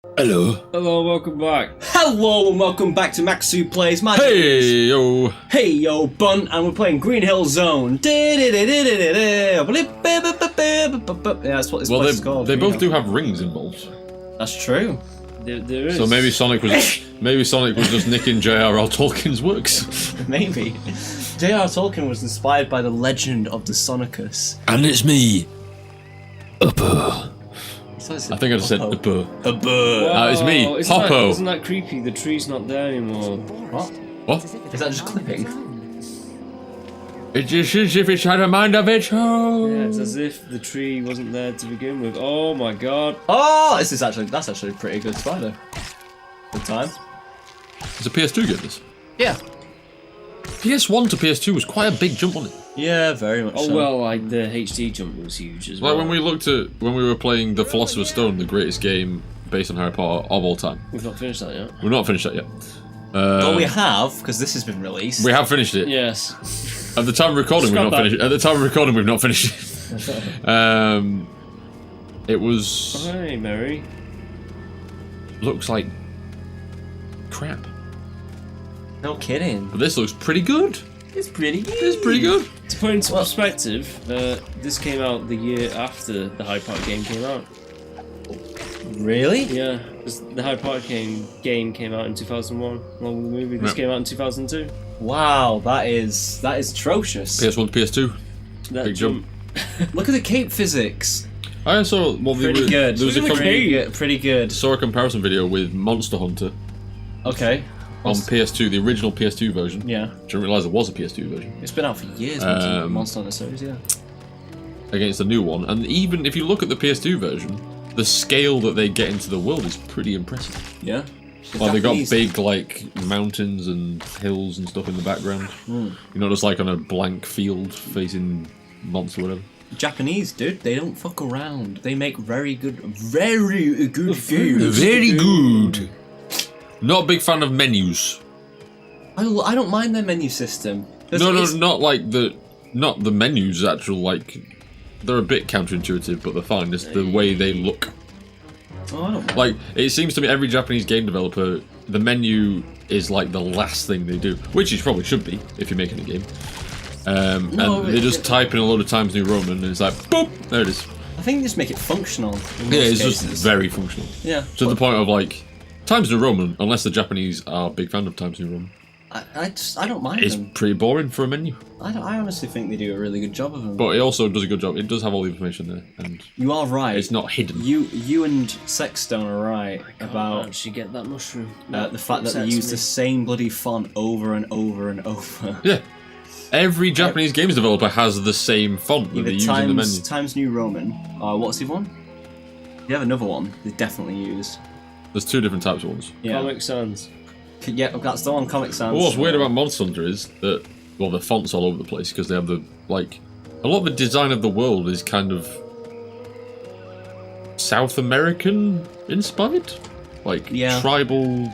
Hello. Hello, welcome back. Hello and welcome back to Maxu Plays Magic. Hey yo. Hey yo, Bunt, and we're playing Green Hill Zone. Yeah, that's what this place is called. They both do have rings involved. That's true. There is. So maybe Sonic was just nicking J.R.R. Tolkien's works. Maybe. J.R.R. Tolkien was inspired by the legend of the Sonicus. And it's me. Upper. So I think I just said upper. Wow, It's me, Hoppo. Isn't that creepy? The tree's not there anymore. What? What? Is that just clipping? It's just as if it had a mind of its own. Yeah, it's as if the tree wasn't there to begin with. Oh my god. Oh, that's actually a pretty good spider. Good time. It's a PS2 game, this. Yeah. PS1 to PS2 was quite a big jump on it. Yeah, very much Oh so. well, the HD jump was huge as well. Like when we were playing The Philosopher's Stone, the greatest game based on Harry Potter of all time. We've not finished that yet. We've not finished that yet. Well, we have, because this has been released. We have finished it. Yes. At the time of recording, we've not finished it. At the time of recording, we've not finished it. It was... Oh, hey, Mary. Looks like crap. No kidding. But this looks pretty good. It's pretty good. It's pretty good. To put into perspective, this came out the year after the Hyde Park game came out. Really? Yeah, 'cause the Hyde Park game came out in 2001, along with the movie. This Yep. came out in 2002. Wow, that is atrocious. PS1 to PS2. That Big jump. Look at the cape physics. I saw... Well, Pretty good. There was a Pretty good. saw a comparison video with Monster Hunter Okay. on PS2, the original PS2 version. Yeah. Didn't realise there was a PS2 version. It's been out for years, Monster Hunter series, yeah. Against the new one. And even if you look at the PS2 version, the scale that they get into the world is pretty impressive. Yeah. Like they got big like mountains and hills and stuff in the background. You're not just like on a blank field facing months or whatever. Japanese, dude, they don't fuck around. They make very good games. Very good. Not a big fan of menus. I don't mind their menu system. No, not the menus. Actual like, they're a bit counterintuitive, but they're fine. It's the way they look. Oh, I don't mind. Like, it seems to me every Japanese game developer, the menu is like the last thing they do, which it probably should be if you're making a game. And they just type in a load of Times New Roman, and it's like, boop, there it is. I think just make it functional. Yeah, it's just very functional. Yeah. To the point of like, Times New Roman, unless the Japanese are a big fan of Times New Roman, I don't mind it's them. pretty boring for a menu. I honestly think they do a really good job of them. But it also does a good job. It does have all the information there, and you are right. it's not hidden. You and Sexstone are right about actually get that mushroom. the fact that they use the same bloody font over and over and over. Yeah. Every Japanese games developer has the same font that they use in the menu. Times New Roman. What's the other one? You have another one they definitely use. There's two different types of ones. Yeah. Comic Sans. Yeah, that's the one. Comic Sans. Well, what's weird about Monster Hunter is that, well, the font's all over the place because they have the, like, a lot of the design of the world is kind of South American inspired? Like, Yeah. tribal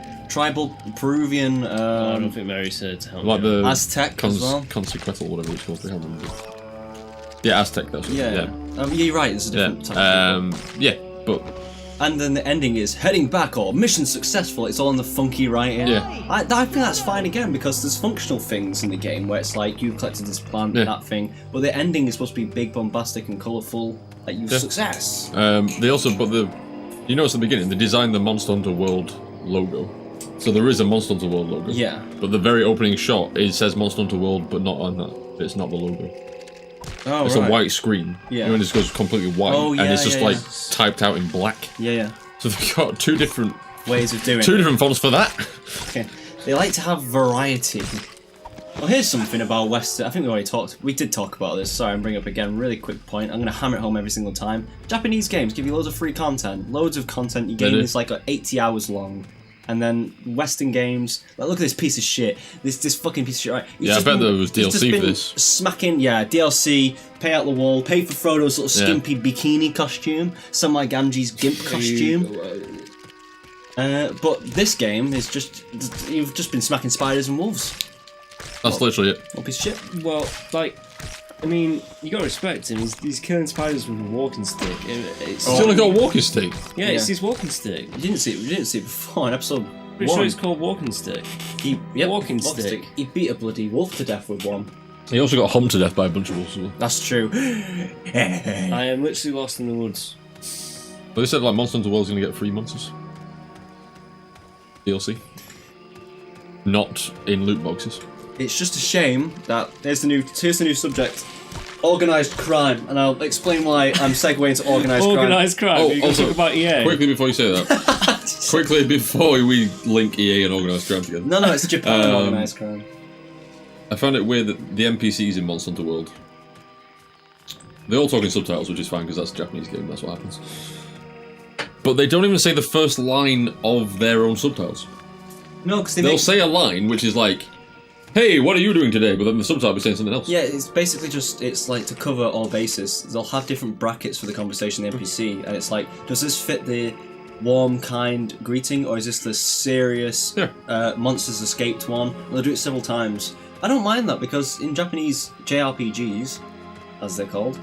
Peruvian. I don't think Mary said to help like me out. the Aztec as well. Consequential, whatever it's called. They have them. Yeah, Aztec, that's what Yeah. You're right. It's a different type. Yeah, but And then the ending is heading back or mission successful. It's all in the funky writing. Yeah. I think that's fine again because there's functional things in the game where it's like you've collected this plant, that thing, but the ending is supposed to be big, bombastic, and colourful. Like you've success. they also, you notice at the beginning, they designed the Monster Hunter World logo. So there is a Monster Hunter World logo. Yeah. But the very opening shot, it says Monster Hunter World, but not on that. It's not the logo. Oh, It's right. a white screen. Yeah. And it just goes completely white. Oh, yeah, and it's just yeah, like yeah. typed out in black. Yeah. So they've got two different Ways of doing it. different fonts for that. Okay. They like to have variety. Well, here's something about Western. I think we did talk about this. Sorry, I'm bringing it up again. Really quick point. I'm going to hammer it home every single time. Japanese games give you loads of free content. Loads of content. Your game is like 80 hours long. And then Western games, like look at this piece of shit. This fucking piece of shit, right? Yeah, I bet there was DLC for this. Smacking, DLC, pay out the wall, pay for Frodo's little skimpy bikini costume, Samai Ganji's gimp costume. But this game is just, you've just been smacking spiders and wolves. That's literally it. What piece of shit? Well, like, I mean, you gotta respect him. He's killing spiders with a walking stick. It's He's only got a walking stick. yeah, it's his walking stick. You didn't see it. We didn't see it before in episode Pretty 1. sure it's called walking stick. Walking stick. He beat a bloody wolf to death with one. He also got humped to death by a bunch of wolves as well. That's true. I am literally lost in the woods. But they said like Monster Hunter World's gonna get 3 monsters. DLC. Not in loot boxes. It's just a shame that here's the new subject. Organised crime, and I'll explain why I'm segueing to organised crime. Organised crime. Oh, Are you going to also, talk about EA? Quickly before you say that. Quickly before we link EA and organised crime together. No, it's Japan organised crime. I found it weird that the NPCs in Monster Hunter World, they all talk in subtitles, which is fine because that's a Japanese game, that's what happens. But they don't even say the first line of their own subtitles. No, because They'll say a line which is like, "Hey, what are you doing today?" But then the subtitle will be saying something else. Yeah, it's basically just, it's like to cover all bases. They'll have different brackets for the conversation in the NPC, and it's like, does this fit the warm, kind greeting, or is this the serious monsters escaped one? And they'll do it several times. I don't mind that, because in Japanese JRPGs, as they're called,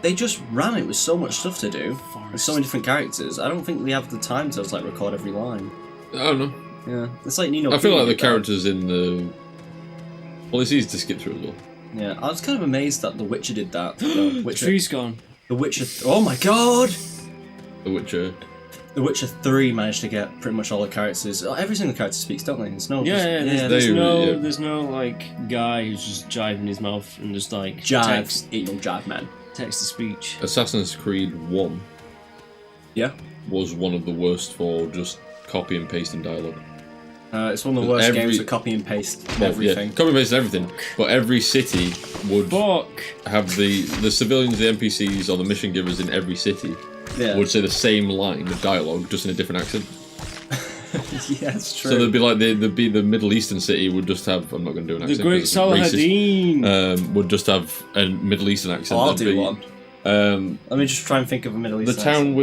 they just ram it with so much stuff to do, with so many different characters. I don't think they have the time to like record every line. I don't know. Yeah, it's like Nino. I feel Kuni like the did that. characters in the... Well, it's easy to skip through as well. Yeah, I was kind of amazed that The Witcher did that. The Witcher, Tree's gone. The Witcher. Oh my god! The Witcher... The Witcher 3 managed to get pretty much all the characters. Every single character speaks, don't they? It's no. There's no like guy who's just jiving his mouth and just like Jive. Ain't no jive, man. text to speech. Assassin's Creed 1 was one of the worst for just copy and pasting dialogue. It's one of the worst games for copy and paste everything. Yeah, copy and paste everything. But every city would have the civilians, the NPCs, or the mission givers in every city would say the same line of dialogue, just in a different accent. Yeah, it's true. So there'd be like the Middle Eastern city would just have, I'm not going to do an accent. The Great Salahadin would just have a Middle Eastern accent. I'll do one. Let me just try and think of a Middle Eastern accent.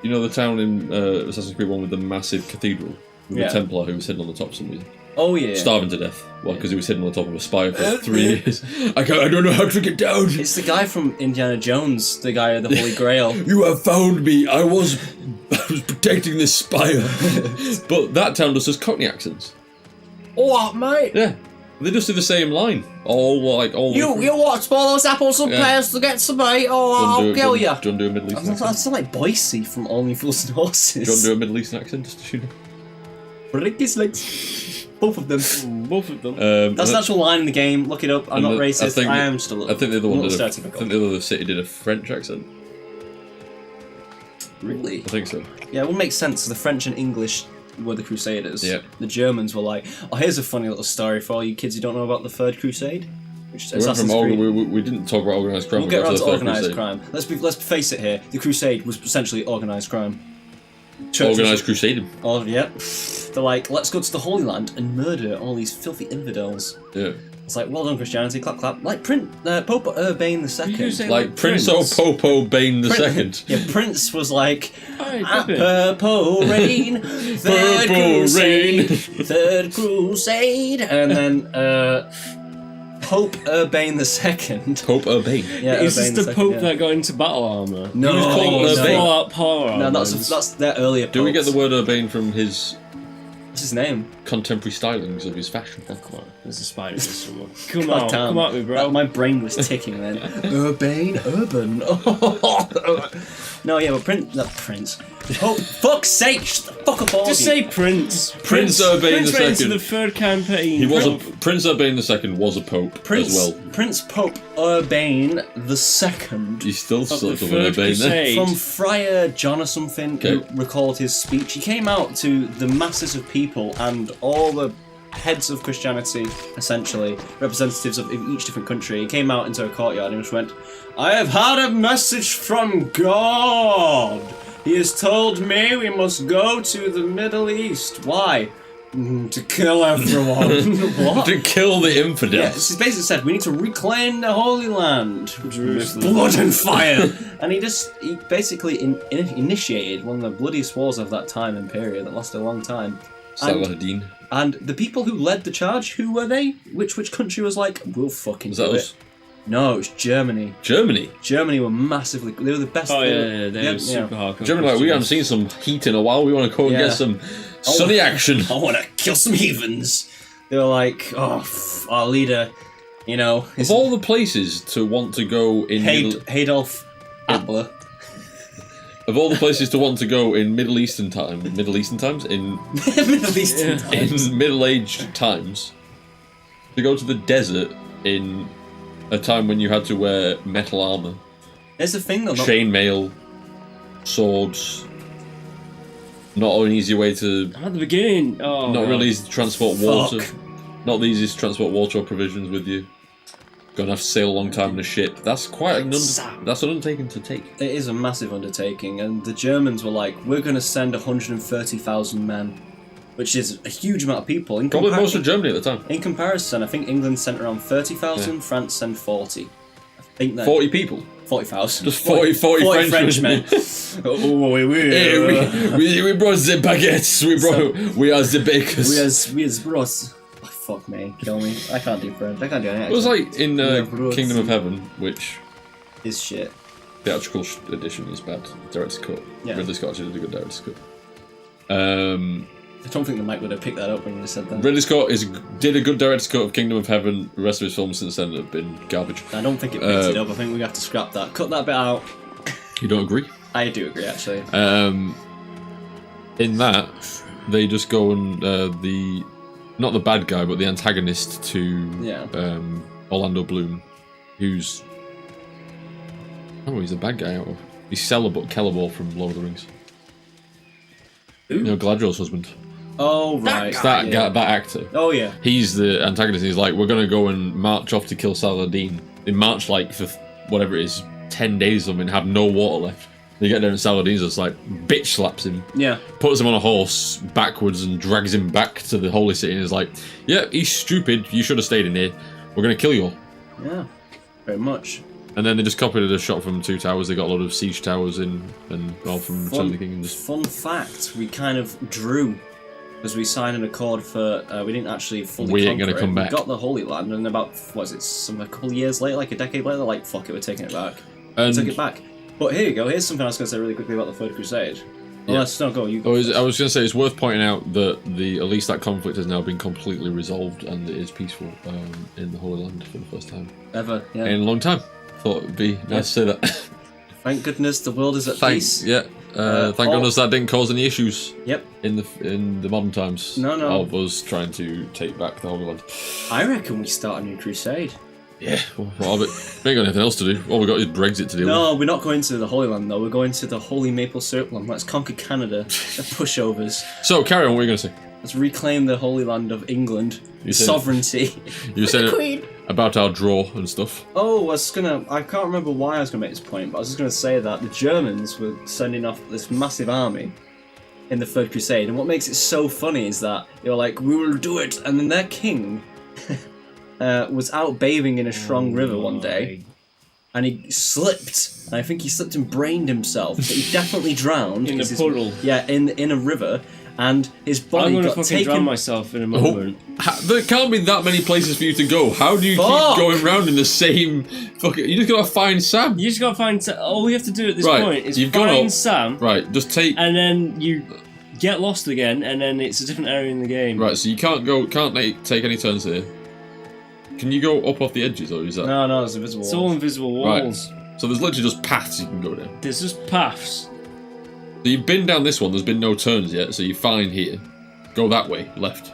The town in Assassin's Creed 1 with the massive cathedral. With a Templar who was hidden on the top for some reason. Oh yeah. Starving to death. Well, because he was hidden on the top of a spire for 3 years. I don't know how to get down. It's the guy from Indiana Jones, the guy of the Holy Grail. You have found me. I was protecting this spire. But that town just has Cockney accents. What, mate? Yeah. They just do the same line. You want to spoil those apples and pears to get some meat? Oh, I'll kill you. Do you want to do a Middle Eastern accent? I sound like Boise from Only Fools and Horses. Do you want to do a Middle Eastern accent? Just to Ricky's legs. Both of them. Both of them. That's an actual line in the game. Look it up. I'm not racist. I am still. I think the other one did. I think the other city did a French accent. Really? I think so. Yeah, it would make sense. The French and English were the Crusaders. Yeah. The Germans were like, oh, here's a funny little story for all you kids who don't know about the Third Crusade. Which we didn't talk about organised crime. We'll get around to organised crime. Let's face it here. The Crusade was essentially organised crime. Organised crusading. Oh, yeah. They're like, let's go to the Holy Land and murder all these filthy infidels. Yeah. It's like, well done, Christianity, clap, clap. Like Pope Urbain II. Like Prince Popo Bane II. Yeah, Prince was like, Purple Rain, Third Crusade. And then Pope Urbain II. Pope Urbain? Yeah, is this the Pope that got into battle armour? No, no, that's their earlier popes. Do we get the word Urbain from his... What's his name? Contemporary stylings of his fashion. Oh, come on, there's a spider somewhere. Come on, me, bro. My brain was ticking then. Urban. No, yeah, but Prince. Oh, fuck's sake! Fuck up all. Just say Prince. Prince Urbain II. Prince the third campaign. He was Prince Urbain II was a pope as well. Prince Pope Urbain II. He's still sort of an Urbain there. From Friar John or something, who recalled his speech. He came out to the masses of people and all the heads of Christianity, essentially, representatives of each different country. He came out into a courtyard and just went, I have had a message from God. He has told me we must go to the Middle East. Why? To kill everyone. What? To kill the infidels. Yeah, he basically said we need to reclaim the Holy Land with blood and fire. And he basically initiated one of the bloodiest wars of that time and period that lasted a long time. Salahadin. And the people who led the charge, who were they? Which country was like, we'll fucking do it? No, it was Germany. Germany. Germany were massively. They were the best. Oh yeah, they were super hardcore. Germany, like, we haven't seen some heat in a while. We want to go and get some sunny action. I want to kill some heathens. They were like, oh, our leader, you know. Of all the places to want to go in... Adolf Hitler. Of all the places to want to go in Middle Eastern times? In Middle Eastern times. In middle-aged times, to go to the desert in a time when you had to wear metal armor. There's the thing though. Chainmail, swords. Not an easy way to... At the beginning, not really easy to transport water. Not the easiest to transport water or provisions with you. Gonna have to sail a long time in a ship. That's quite an undertaking to take. It is a massive undertaking, and the Germans were like, we're going to send 130,000 men, which is a huge amount of people. Probably most of Germany at the time. In comparison, I think England sent around 30,000, France sent 40. I think that 40 people? 40,000. Just 40 Frenchmen. we brought the baguettes. We are the bakers. We are bros. Fuck me, kill me. I can't do French. I can't do anything. It was like in Kingdom of Heaven, which is shit. Theatrical edition is bad. Director's cut. Yeah. Ridley Scott did a good director's cut. I don't think the mic would have picked that up when you said that. Ridley Scott did a good director's cut of Kingdom of Heaven. The rest of his films since then have been garbage. I don't think it picked it up. I think we have to scrap that. Cut that bit out. You don't agree? I do agree, actually. In that, they just go and not the bad guy, but the antagonist to Orlando Bloom, who's... Oh, he's a bad guy out of... He's Celeborn from Lord of the Rings. Who? You know, Galadriel's husband. Oh, right. That guy, that actor. Oh, yeah. He's the antagonist. He's like, we're going to go and march off to kill Saladin. They march, like, for whatever it is, 10 days or something, and have no water left. They get there and Saladin's just like, bitch slaps him. Yeah. Puts him on a horse backwards and drags him back to the holy city and is like, yeah, he's stupid, you should have stayed in here. We're going to kill you all. Yeah, very much. And then they just copied a shot from Two Towers. They got a lot of siege towers in, and all from Return of the King. Fun fact, we kind of drew, because we signed an accord for, we didn't actually fully We ain't going to come back. We got the Holy Land, and about, a couple of years later, like a decade later, like, fuck it, we're taking it back. And took it back. But here you go, here's something I was going to say really quickly about the Third Crusade. Well, let's not go, you go. I was going to say, it's worth pointing out that at least that conflict has now been completely resolved and it is peaceful in the Holy Land for the first time. Ever, yeah. In a long time. Thought it'd be nice to say that. Thank goodness the world is at peace. Yeah. Thank goodness that didn't cause any issues. Yep. In the modern times. No. Of us trying to take back the Holy Land. I reckon we start a new crusade. Yeah, well, we ain't got anything else to do. All we got is Brexit to deal with. No, we're not going to the Holy Land though. We're going to the Holy Maple Syrup Land. Let's conquer Canada. They're pushovers. So carry on. What are you going to say? Let's reclaim the Holy Land of England. Sovereignty. You were saying about our draw and stuff. Oh, I can't remember why I was gonna make this point, but I was just gonna say that the Germans were sending off this massive army in the Third Crusade, and what makes it so funny is that they were like, "We will do it," and then their king. Was out bathing in a strong river one day, and he slipped. And I think he slipped and brained himself. But he definitely drowned in a puddle. Yeah, in a river, and his body I'm gonna got fucking taken. drown myself in a moment. There can't be that many places for you to go. How do you keep going around in the same fucking? You just gotta find Sam. You just gotta find Sam. All we have to do at this point is find Sam. Right, just take. And then you get lost again, and then it's a different area in the game. Right, so you can't take any turns here. Can you go up off the edges, or is that? No, it's invisible walls. It's all invisible walls. Right. So there's literally just paths you can go down. There's just paths. So you've been down this one, there's been no turns yet, so you're fine here. Go that way, left.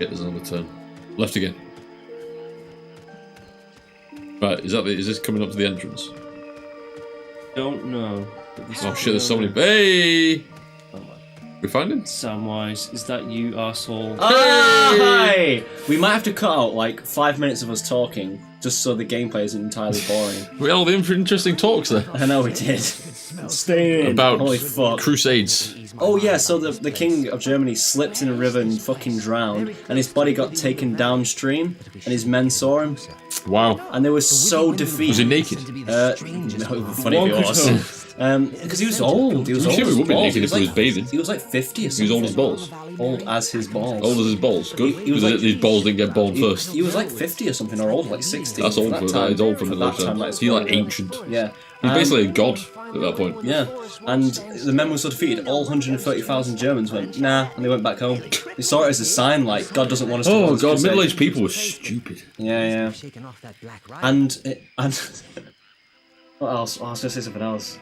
Yeah, there's another turn. Left again. Right, is this coming up to the entrance? Don't know. Oh shit, there's so many. Hey! We find him? Samwise, is that you, arsehole? Hi! We might have to cut out like 5 minutes of us talking, just so the gameplay isn't entirely boring. We had all the interesting talks there. I know we did. Stay in. About Holy fuck. Crusades. Oh yeah, so the king of Germany slipped in a river and fucking drowned, and his body got taken downstream, and his men saw him. Wow. And they were so defeated. Was he naked? No, funny if he was. Because he was old. He was I'm old sure as he would be balls. naked if he was bathing. He was like 50 or He something. was old as balls. Old as his balls. Old as his balls. Good. He was like- These balls didn't get born first. He was like 50 or something, or old, like 60. That's old for that. It's old for that Middle time. Earth. He's like ancient. Yeah. He's basically a god at that point. Yeah, and the men were so defeated, all 130,000 Germans went, nah, and they went back home. They saw it as a sign, like, God doesn't want us to go on Oh this god, crusade. middle-aged people were stupid. Yeah. And what else? Oh, I was going to say something else.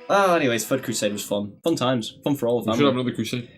Oh, anyways, Third Crusade was fun. Fun times. Fun for all of We them. should have another crusade.